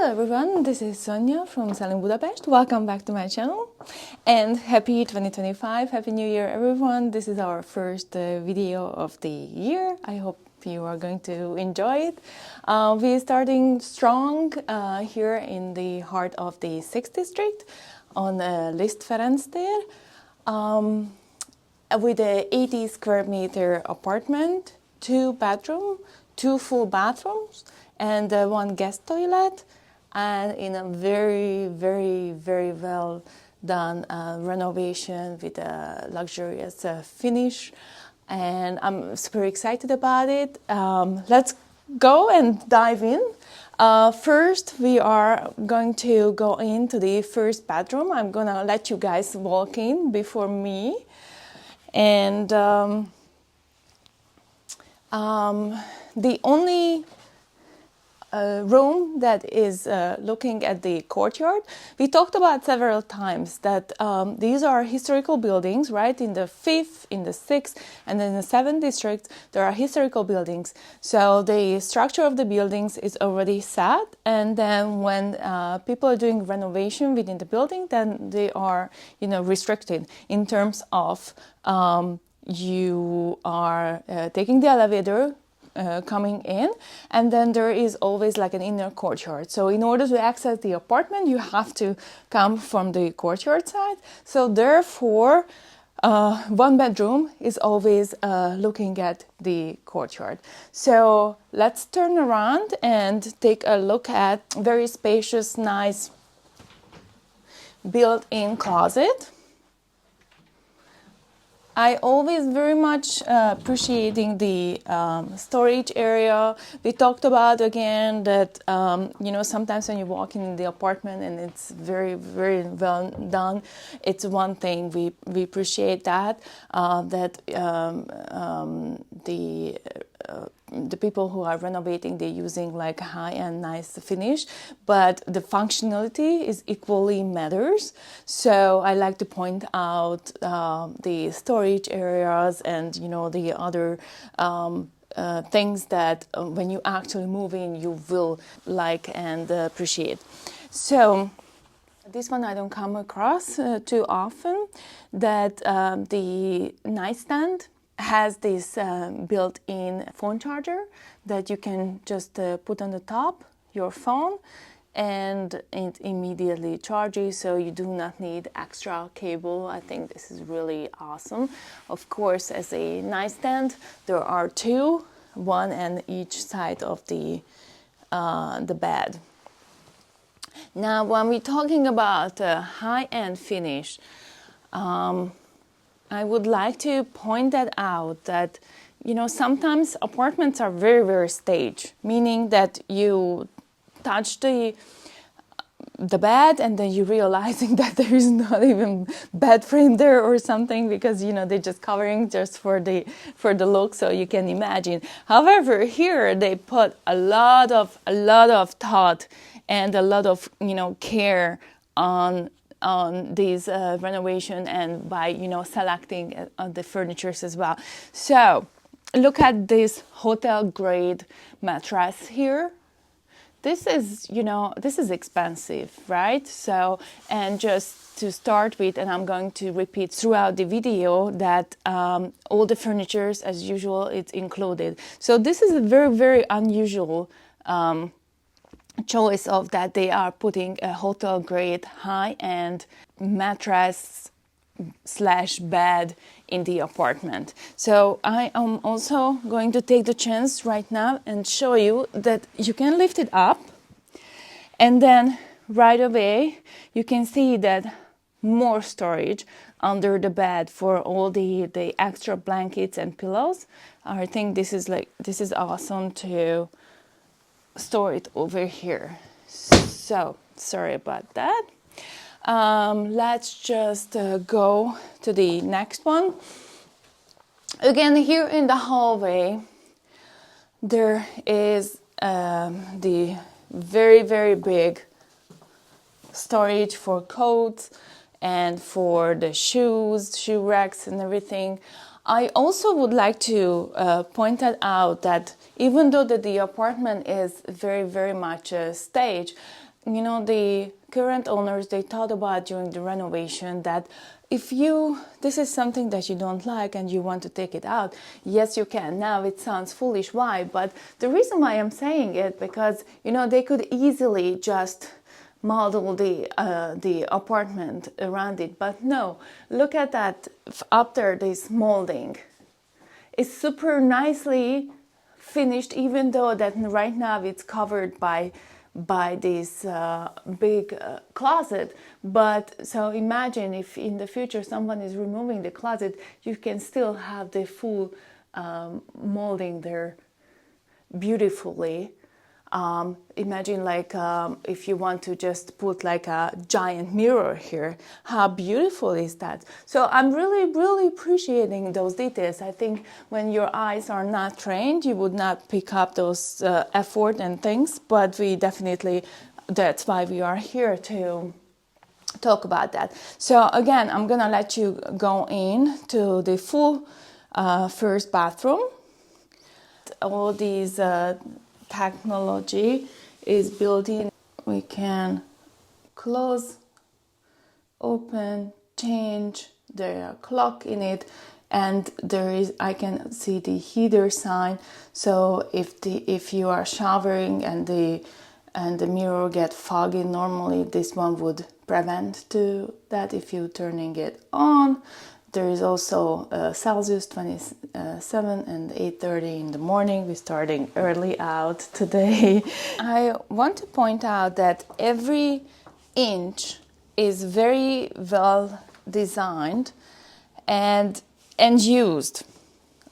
Hello everyone, this is Sonia from Selling Budapest. Welcome back to my channel and happy 2025, happy new year everyone. This is our first video of the year. I hope you are going to enjoy it. We're starting strong here in the heart of the 6th district on Liszt Ferenc tér with a 80 square meter apartment, 2 bedrooms, 2 full bathrooms and 1 guest toilet, and in a very well done renovation with a luxurious finish, and I'm super excited about it. Let's go and dive in. First, we are going to go into the first bedroom. I'm gonna let you guys walk in before me, and the only room that is looking at the courtyard. We talked about several times that these are historical buildings, right? In the 5th, in the 6th, and then in the 7th district, there are historical buildings. So the structure of the buildings is already set, and then when people are doing renovation within the building, then they are, restricted in terms of you are taking the elevator, coming in, and then there is always like an inner courtyard. So in order to access the apartment, you have to come from the courtyard side. So therefore, 1 bedroom is always looking at the courtyard. So let's turn around and take a look at very spacious, nice built-in closet. I always very much appreciating the storage area. We talked about again that sometimes when you walk in the apartment and it's very well done, it's one thing we appreciate that the people who are renovating, they're using like high-end nice finish, but the functionality is equally matters. So I like to point out the storage areas and the other things that when you actually move in you will like and appreciate. So this one I don't come across too often, that the nightstand has this built-in phone charger that you can just put on the top your phone, and it immediately charges, so you do not need extra cable. I think this is really awesome. Of course, as a nightstand, there are 2, one on each side of the bed. Now, when we're talking about high-end finish, I would like to point that out that, sometimes apartments are very staged, meaning that you touch the bed and then you're realizing that there is not even bed frame there or something, because, they're just covering just for the look, so you can imagine. However, here they put a lot of thought and a lot of, care on these renovation, and by selecting the furnitures as well. So look at this hotel grade mattress here. This is expensive, right? So, and just to start with, and I'm going to repeat throughout the video that all the furnitures as usual, it's included. So this is a very unusual choice of that they are putting a hotel grade high-end mattress / bed in the apartment. So I am also going to take the chance right now and show you that you can lift it up, and then right away you can see that more storage under the bed for all the extra blankets and pillows. I think this is awesome to store it over here. So sorry about that. Let's just go to the next one. Again, here in the hallway there is the very big storage for coats and for the shoe racks and everything. I also would like to point out that even though the apartment is very much staged, the current owners, they thought about during the renovation that this is something that you don't like and you want to take it out, yes, you can. Now it sounds foolish. Why? But the reason why I'm saying it, because, they could easily just model the apartment around it. But no, look at that after this molding. It's super nicely finished, even though that right now it's covered by this big closet. But so imagine if in the future someone is removing the closet, you can still have the full molding there beautifully. Imagine if you want to just put like a giant mirror here, how beautiful is that? So I'm really, really appreciating those details. I think when your eyes are not trained, you would not pick up those effort and things, but that's why we are here to talk about that. So again, I'm gonna let you go in to the full first bathroom. All these technology is built in. We can close, open, change the clock in it, and I can see the heater sign. So if you are showering and the mirror get foggy, normally this one would prevent to that if you're turning it on. There is also Celsius 27 and 8:30 in the morning. We're starting early out today. I want to point out that every inch is very well designed and used.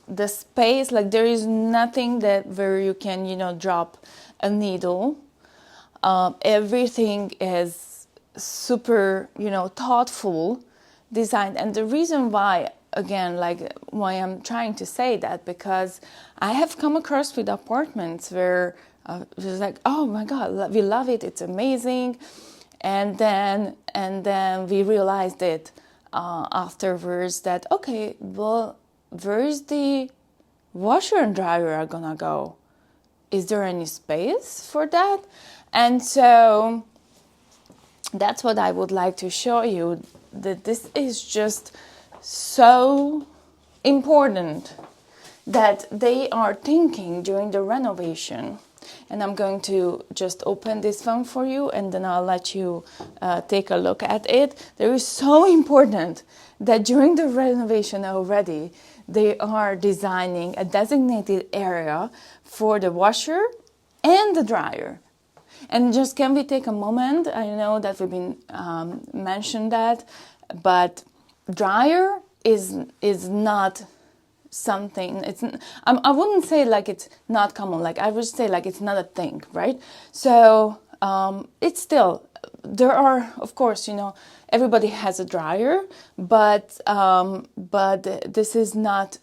The space, there is nothing where you can, drop a needle. Everything is super, thoughtful designed. And the reason why, again, why I'm trying to say that, because I have come across with apartments where it was like, oh my God, we love it, it's amazing. And then we realized it afterwards that, okay, well, where's the washer and dryer are gonna go? Is there any space for that? And so that's what I would like to show you, that this is just so important that they are thinking during the renovation. And I'm going to just open this one for you, and then I'll let you take a look at it. It is so important that during the renovation already, they are designing a designated area for the washer and the dryer. And just can we take a moment? I know that we've been mentioned that, but dryer is not something. I wouldn't say it's not common. I would say it's not a thing, right? So it's still, there are, of course, everybody has a dryer, but this is not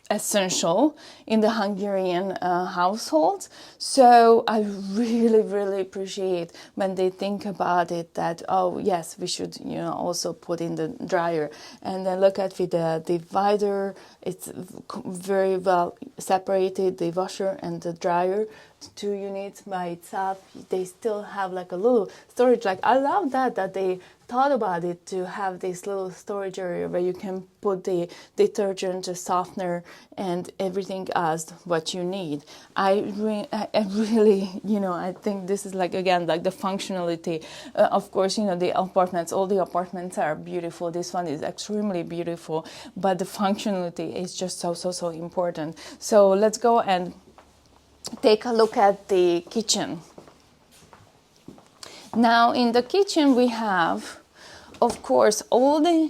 essential in the Hungarian households. So I really, really appreciate when they think about it, that, oh yes, we should also put in the dryer. And then look at with the divider, it's very well separated, the washer and the dryer, 2 units by itself. They still have a little storage. I love that they thought about it, to have this little storage area where you can put the detergent, the softener, and everything else what you need. I really, I think this is again the functionality. Of course, the apartments, all the apartments are beautiful. This one is extremely beautiful, but the functionality is just so important. So let's go and take a look at the kitchen. Now in the kitchen we have, of course, all the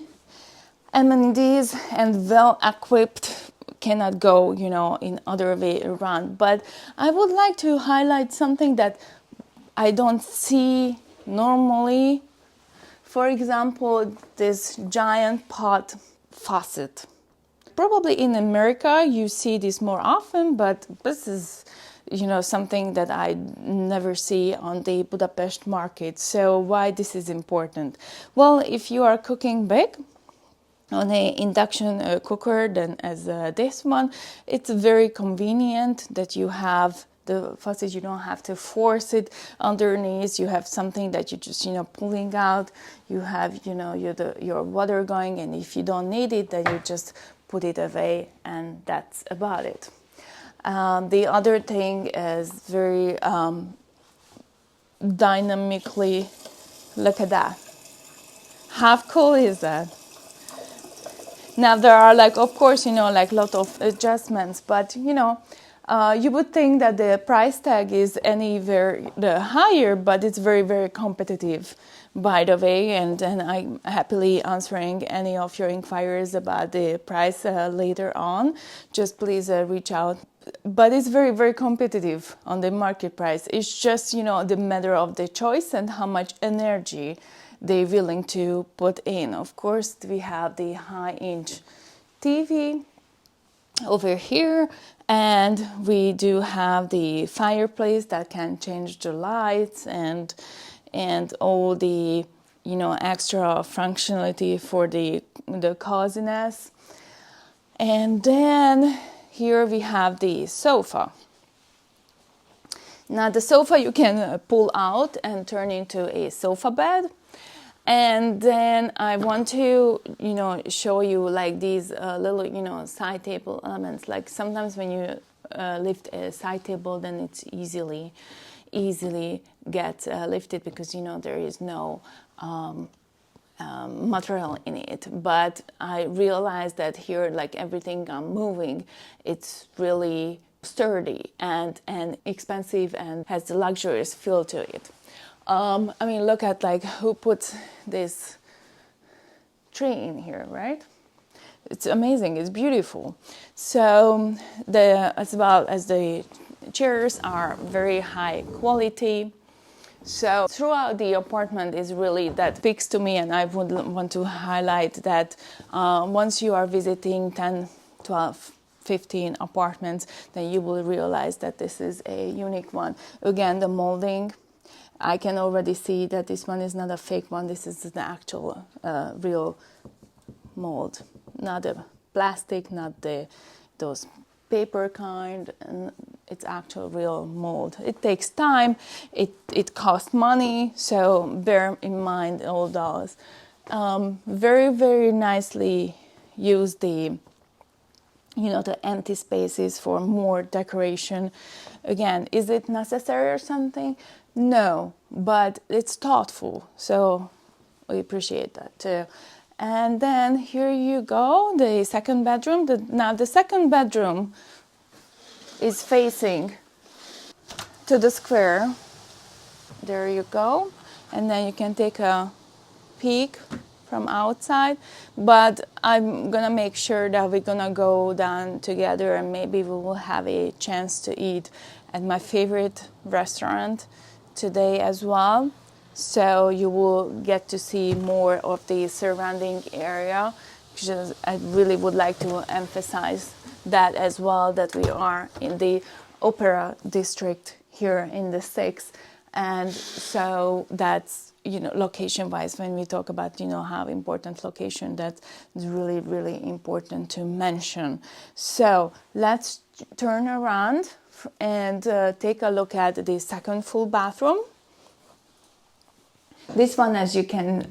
amenities, and well equipped, cannot go, in other way around. But I would like to highlight something that I don't see normally. For example, this giant pot faucet. Probably in America you see this more often, but this is something that I never see on the Budapest market. So why this is important? Well, if you are cooking big on an induction cooker, then as this one, it's very convenient that you have the faucet, you don't have to force it underneath. You have something that you just, pulling out. You have, your water going, and if you don't need it, then you just put it away, and that's about it. The other thing is very dynamically, look at that. How cool is that? Now there are of course, lot of adjustments, but you would think that the price tag is the higher, but it's very, very competitive, by the way, and I'm happily answering any of your inquiries about the price later on. Just please reach out. But it's very, very competitive on the market price. It's just, the matter of the choice and how much energy they're willing to put in. Of course, we have the high-inch TV over here, and we do have the fireplace that can change the lights and all the extra functionality for the coziness. And then here we have the sofa. Now the sofa you can pull out and turn into a sofa bed. And then I want to, show you these little, side table elements. Like sometimes when you lift a side table, then it's easily get lifted because, there is no material in it. But I realized that here, everything I'm moving, it's really sturdy and expensive and has the luxurious feel to it. Look at who put this tree in here, right? It's amazing. It's beautiful. So as well as the chairs are very high quality. So throughout the apartment is really that speaks to me, and I would want to highlight that once you are visiting 10, 12, 15 apartments, then you will realize that this is a unique one. Again, the molding. I can already see that this one is not a fake one. This is the actual real mold, not the plastic, not those paper kind. And it's actual real mold. It takes time. It costs money. So bear in mind all those. Very, very nicely use the empty spaces for more decoration. Again, is it necessary or something? No, but it's thoughtful, so we appreciate that too. And then here you go, the second bedroom. Now the second bedroom is facing to the square. There you go. And then you can take a peek from outside, but I'm gonna make sure that we're gonna go down together, and maybe we will have a chance to eat at my favorite restaurant today as well. So you will get to see more of the surrounding area, because I really would like to emphasize that as well, that we are in the opera district here in the 6th. And so that's, location wise, when we talk about, how important location, that's really, really important to mention. So let's turn around and take a look at the second full bathroom. This one, as you can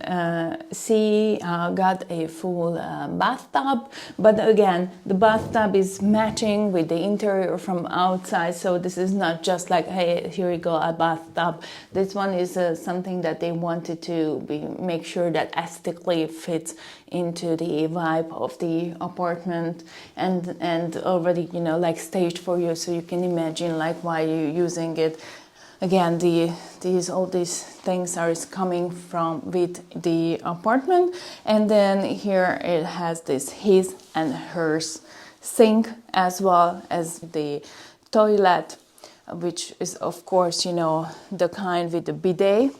see, got a full bathtub, but again, the bathtub is matching with the interior from outside, so this is not just hey, here you go, a bathtub. This one is something that they wanted to make sure that aesthetically fits into the vibe of the apartment, and already, staged for you, so you can imagine why you're using it. Again, all these things are coming from with the apartment, and then here it has this his and hers sink, as well as the toilet, which is of course the kind with the bidet.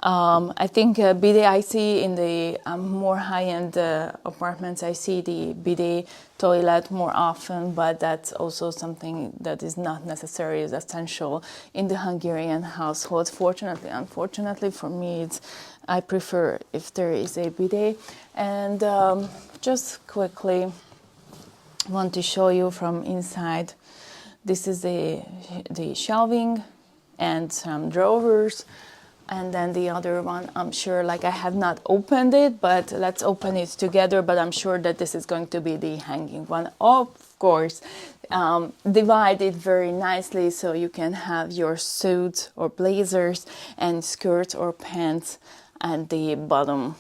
I think bidet I see in the more high-end apartments. I see the bidet toilet more often, but that's also something that is not necessarily as essential in the Hungarian households. Fortunately, unfortunately for me, I prefer if there is a bidet. And just quickly want to show you from inside this is the shelving and some drawers. And then the other one, I'm sure, like I have not opened it, but let's open it together. But I'm sure that this is going to be the hanging one. Of course, divide it very nicely so you can have your suits or blazers and skirts or pants at the bottom.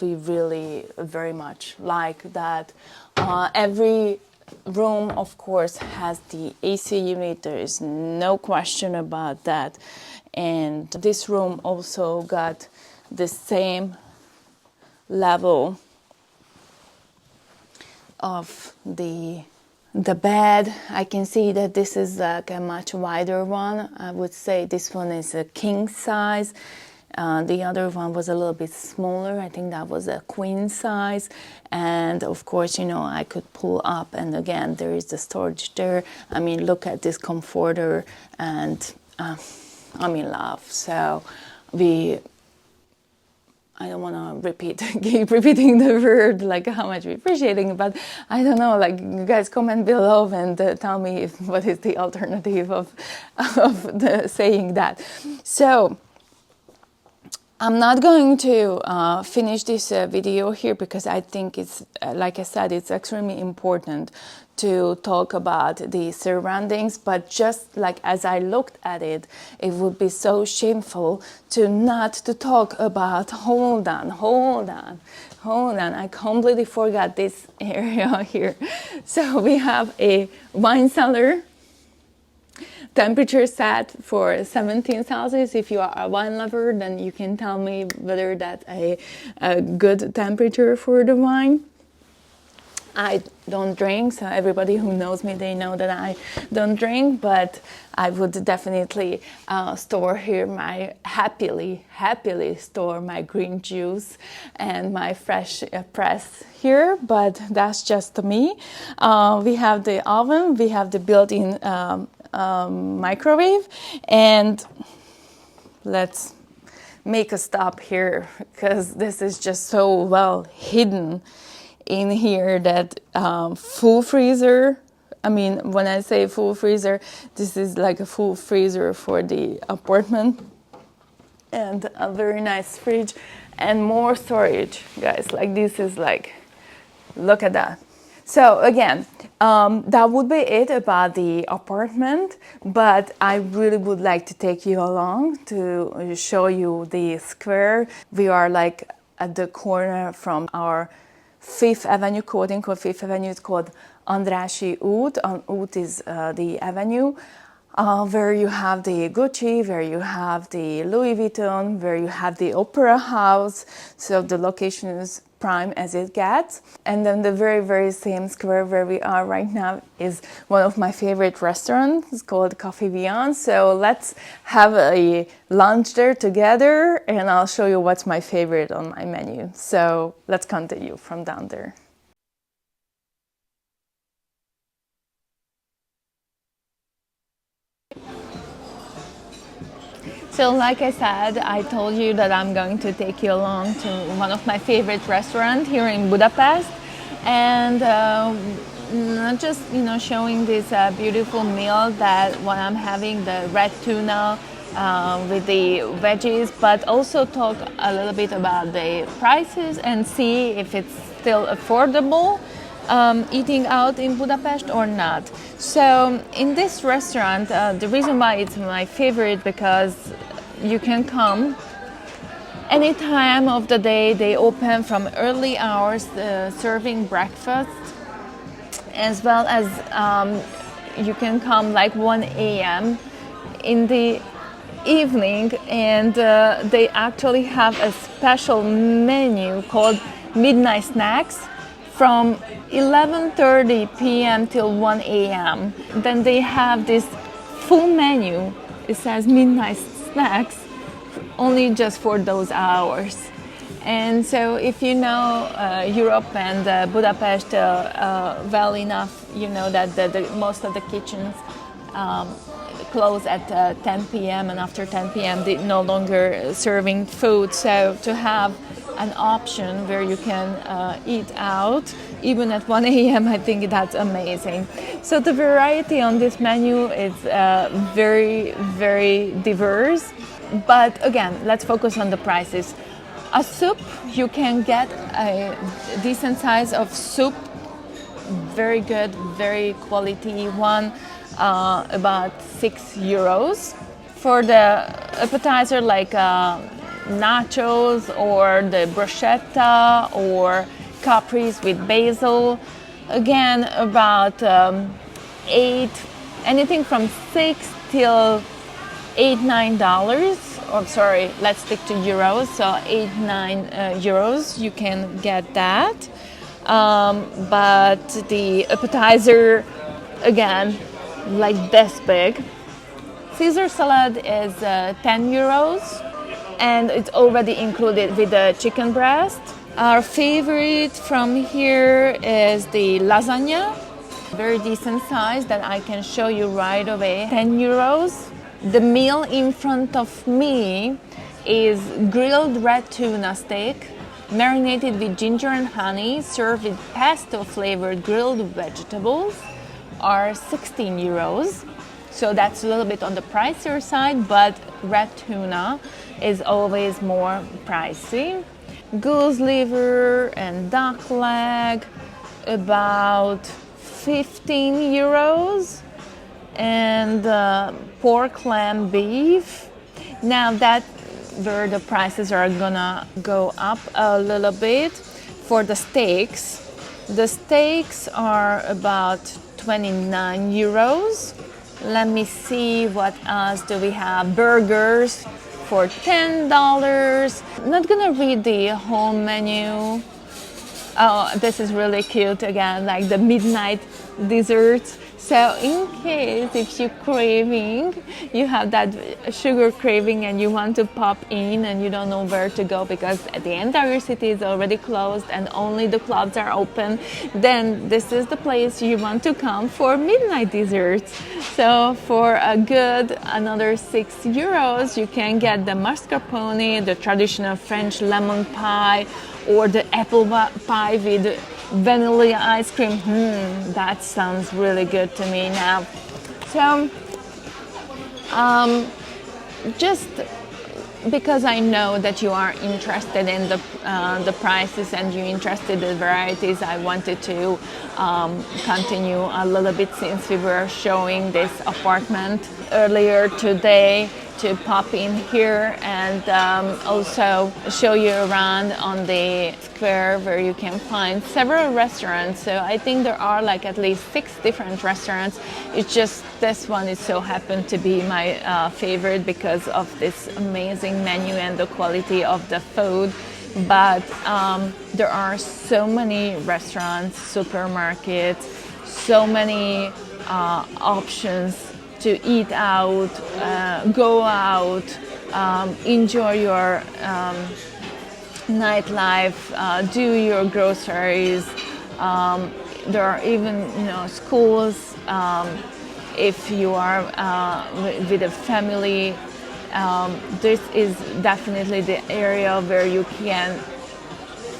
We really very much like that. Every room, of course, has the AC unit. There is no question about that. And this room also got the same level of the bed. I can see that this is like a much wider one. I would say this one is a king size. The other one was a little bit smaller. I think that was a queen size. And of course, you know, I could pull up, and again, there is the storage there. I mean, look at this comforter, and I'm in love. So I don't want to keep repeating the word, like how much we're appreciating, but I don't know, like you guys comment below and tell me what is the alternative of saying that. So I'm not going to finish this video here because I think it's, like I said, it's extremely important to talk about the surroundings, but just like as I looked at it, it would be so shameful to talk about, hold on, I completely forgot this area here. So we have a wine cellar, temperature set for 17 Celsius. If you are a wine lover, then you can tell me whether that's a good temperature for the wine. I don't drink, so everybody who knows me, they know that I don't drink, but I would definitely store here happily store my green juice and my fresh press here, but that's just me. We have the oven, we have the built-in microwave, and let's make a stop here because this is just so well hidden in here. That full freezer. I mean, when I say full freezer, this is like a full freezer for the apartment, and a very nice fridge and more storage, guys. Like this is like, look at that. So again, that would be it about the apartment, but I really would like to take you along to show you the square. We are like at the corner from our Fifth Avenue, quote unquote Fifth Avenue. It's called Andrássy út. Út is the avenue where you have the Gucci, where you have the Louis Vuitton, where you have the Opera House. So the location is prime as it gets. And then the very, very same square where we are right now is one of my favorite restaurants. It's called Café Vian. So let's have a lunch there together, and I'll show you what's my favorite on my menu. So let's continue from down there. So like I said, I told you that I'm going to take you along to one of my favorite restaurants here in Budapest, and not just showing this beautiful meal that what I'm having, the red tuna with the veggies, but also talk a little bit about the prices and see if it's still affordable eating out in Budapest or not. So in this restaurant, the reason why it's my favorite, because you can come any time of the day. They open from early hours, serving breakfast, as well as you can come like 1 a.m. in the evening, and they actually have a special menu called Midnight Snacks from 11:30 p.m. till 1 a.m. Then they have this full menu. It says Midnight Snacks only just for those hours. And so if you know Europe and Budapest well enough, you know that most of the kitchens close at 10 p.m. and after 10 p.m. they're no longer serving food. So to have an option where you can eat out even at 1 a.m. I think that's amazing. So the variety on this menu is very, very diverse. But again, let's focus on the prices. A soup, you can get a decent size of soup, very good, very quality one, about €6. For the appetizer, like nachos or the bruschetta or capris with basil, again about anything from $6 till $8-9. Oh, sorry, let's stick to euros. So 8-9 euros, you can get that. But the appetizer, again, like this big. Caesar salad is €10, and it's already included with the chicken breast. Our favorite from here is the lasagna, very decent size that I can show you right away, €10. The meal in front of me is grilled red tuna steak, marinated with ginger and honey, served with pesto-flavored grilled vegetables, are €16. So that's a little bit on the pricier side, but red tuna is always more pricey. Goose liver and duck leg, about €15. And pork, lamb, beef. Now that where the prices are gonna go up a little bit. For the steaks are about €29. Let me see what else do we have. Burgers for $10. I'm not gonna read the whole menu. Oh, this is really cute again, like the midnight desserts. So in case if you're craving, you have that sugar craving and you want to pop in and you don't know where to go because the entire city is already closed and only the clubs are open, then this is the place you want to come for midnight desserts. So for a good another €6, you can get the mascarpone, the traditional French lemon pie, or the apple pie with vanilla ice cream. That sounds really good to me now. So just because I know that you are interested in the prices and you're interested in the varieties, I wanted to continue a little bit since we were showing this apartment earlier today, to pop in here and also show you around on the square where you can find several restaurants. So I think there are like at least 6 different restaurants. It's just this one is so happened to be my favorite because of this amazing menu and the quality of the food. But there are so many restaurants, supermarkets, so many options to eat out, go out, enjoy your nightlife, do your groceries. There are even schools if you are with a family. This is definitely the area where you can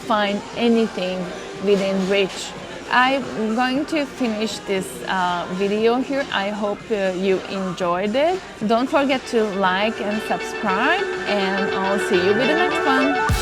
find anything within reach. I'm going to finish this video here. I hope you enjoyed it. Don't forget to like and subscribe, and I'll see you with the next one.